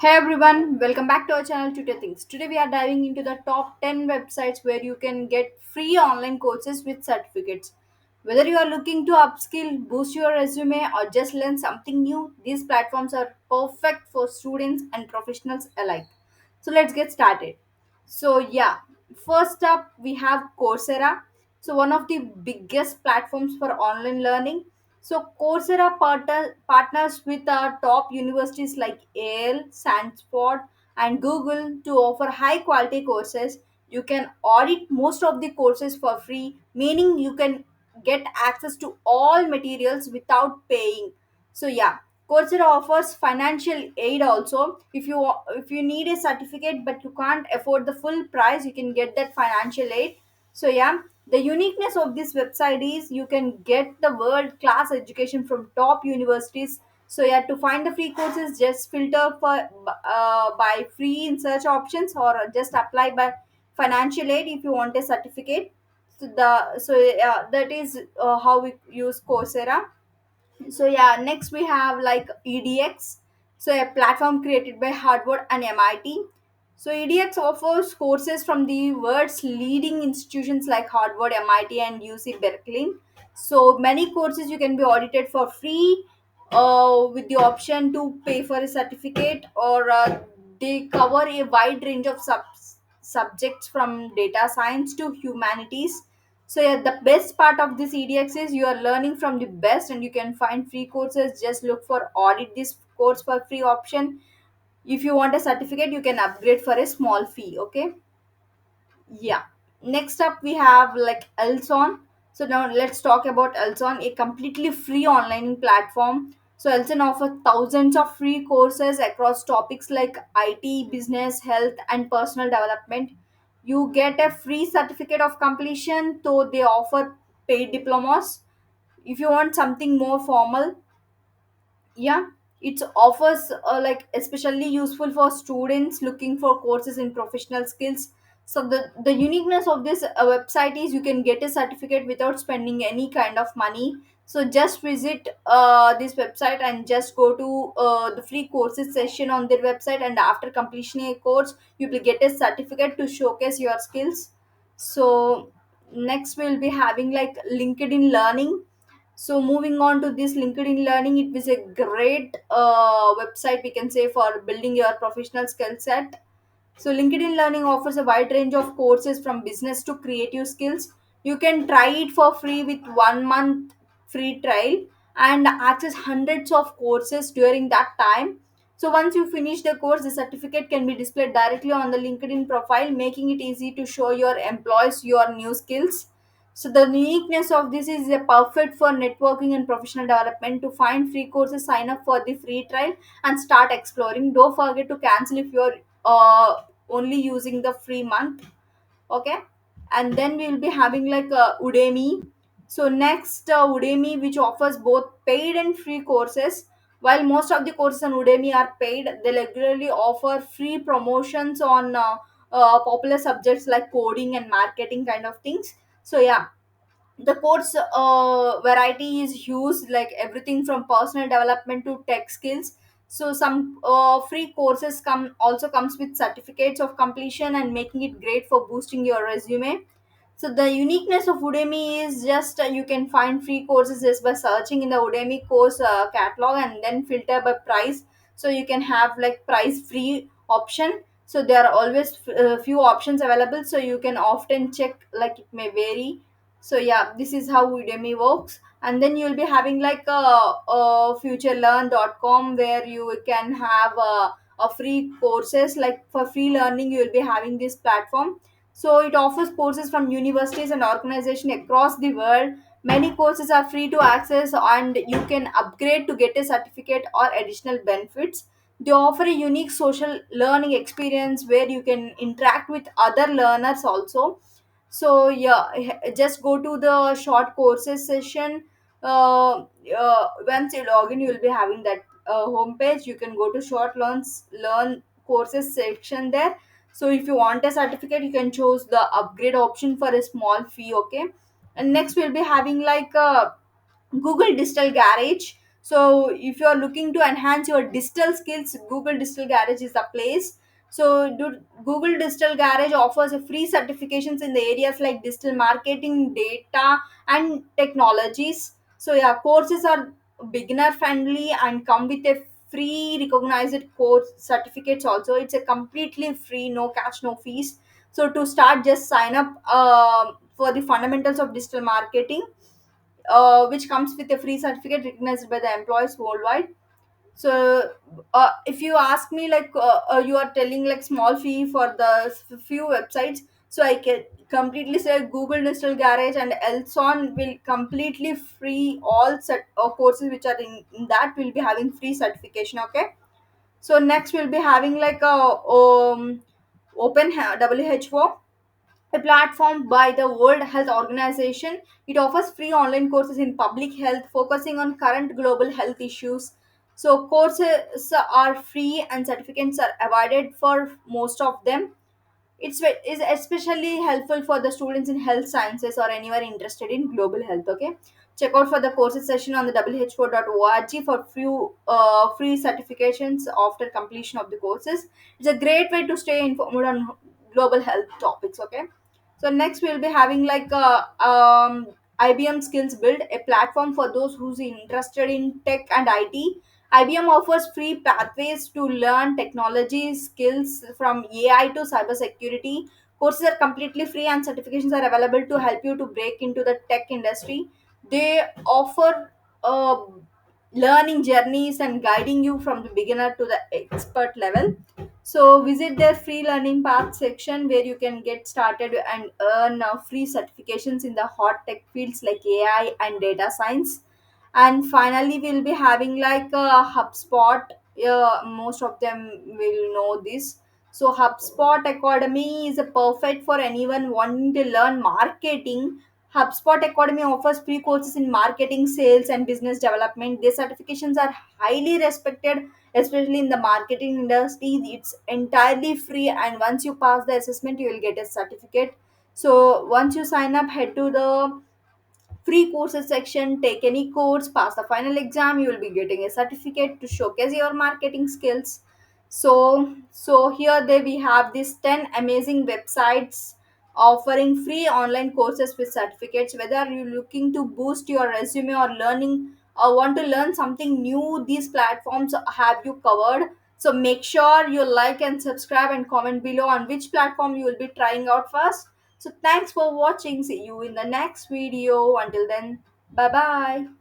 Hey everyone, welcome back to our channel Tutor Things. Today we are diving into the top 10 websites where you can get free online courses with certificates. Whether you are looking to upskill, boost your resume, or just learn something new, these platforms are perfect for students and professionals alike. So let's get started. First up we have Coursera. So one of the biggest platforms for online learning. So Coursera partners with top universities like Yale, Stanford, and Google to offer high quality courses. You can audit most of the courses for free, meaning you can get access to all materials without paying. Coursera offers financial aid also. If you need a certificate but you can't afford the full price, you can get that financial aid. The uniqueness of this website is you can get the world class education from top universities. To find the free courses, just filter by free in search options or just apply by financial aid if you want a certificate. That is how we use Coursera. Next we have like EDX, so a platform created by Harvard and MIT. So EDX offers courses from the world's leading institutions like Harvard, MIT, and UC Berkeley. So many courses you can be audited for free, with the option to pay for a certificate, or they cover a wide range of subjects from data science to humanities. The best part of this EDX is you are learning from the best, and you can find free courses. Just look for audit this course for free option. If you want a certificate, you can upgrade for a small fee. Okay. Yeah. Next up, we have like Elson. So now let's talk about Elson, a completely free online platform. So Elson offers thousands of free courses across topics like IT, business, health, and personal development. You get a free certificate of completion, though they offer paid diplomas. If you want something more formal, yeah, it offers like especially useful for students looking for courses in professional skills. So the uniqueness of this website is you can get a certificate without spending any kind of money. So just visit this website and just go to the free courses session on their website, and after completion a course you will get a certificate to showcase your skills. So next we'll be having like LinkedIn Learning. So moving on to this LinkedIn Learning, it was a great website we can say for building your professional skill set. So LinkedIn Learning offers a wide range of courses from business to creative skills. You can try it for free with 1 month free trial and access hundreds of courses during that time. So once you finish the course, the certificate can be displayed directly on the LinkedIn profile, making it easy to show your employees your new skills. So the uniqueness of this is a perfect for networking and professional development. To find free courses, sign up for the free trial and start exploring. Don't forget to cancel if you're only using the free month. Okay. And then we will be having like Udemy. So next, Udemy, which offers both paid and free courses. While most of the courses on Udemy are paid, they regularly offer free promotions on popular subjects like coding and marketing kind of things. The course variety is huge, like everything from personal development to tech skills. So some free courses comes with certificates of completion and making it great for boosting your resume. So the uniqueness of Udemy is just you can find free courses just by searching in the Udemy course catalog and then filter by price. So you can have like price free option. So there are always few options available. So you can often check, like it may vary. This is how Udemy works. And then you'll be having like futurelearn.com, where you can have a free courses. Like for free learning, you will be having this platform. So it offers courses from universities and organizations across the world. Many courses are free to access, and you can upgrade to get a certificate or additional benefits. They offer a unique social learning experience where you can interact with other learners also. Just go to the short courses session. Once you log in, you will be having that homepage. You can go to short learn courses section there. So if you want a certificate, you can choose the upgrade option for a small fee. Okay. And next we'll be having like Google Digital Garage. So if you are looking to enhance your digital skills, Google Digital Garage is the place. So Google Digital Garage offers a free certifications in the areas like digital marketing, data, and technologies. So yeah, courses are beginner friendly and come with a free recognized course certificates also. It's a completely free, no catch, no fees. So to start, just sign up for the fundamentals of digital marketing, which comes with a free certificate recognized by the employees worldwide. So if you ask me, like you are telling like small fee for the few websites, so I can completely say Google Digital Garage and Elson will completely free all set courses which are in that will be having free certification. Okay. So next we'll be having like a WHO, a platform by the World Health Organization. It offers free online courses in public health, focusing on current global health issues. So courses are free and certificates are awarded for most of them. Is especially helpful for the students in health sciences or anyone interested in global health. Okay, check out for the courses session on the who.org for few free certifications after completion of the courses. It's a great way to stay informed on global health topics. Okay, so next we'll be having like IBM Skills Build, a platform for those who's interested in tech and IT. IBM offers free pathways to learn technology skills from AI to cybersecurity. Courses are completely free and certifications are available to help you to break into the tech industry. They offer learning journeys and guiding you from the beginner to the expert level. So visit their free learning path section where you can get started and earn free certifications in the hot tech fields like AI and data science. And finally we'll be having like HubSpot. Most of them will know this. So HubSpot Academy is a perfect for anyone wanting to learn marketing. HubSpot Academy offers free courses in marketing, sales, and business development. Their certifications are highly respected, especially in the marketing industry. It's entirely free, and once you pass the assessment you will get a certificate. So once you sign up, head to the free courses section, take any course, pass the final exam, you will be getting a certificate to showcase your marketing skills. So here they we have these 10 amazing websites offering free online courses with certificates. Whether you're looking to boost your resume or learning or want to learn something new, these platforms have you covered. So make sure you like and subscribe and comment below on which platform you will be trying out first. So thanks for watching. See you in the next video. Until then, bye bye.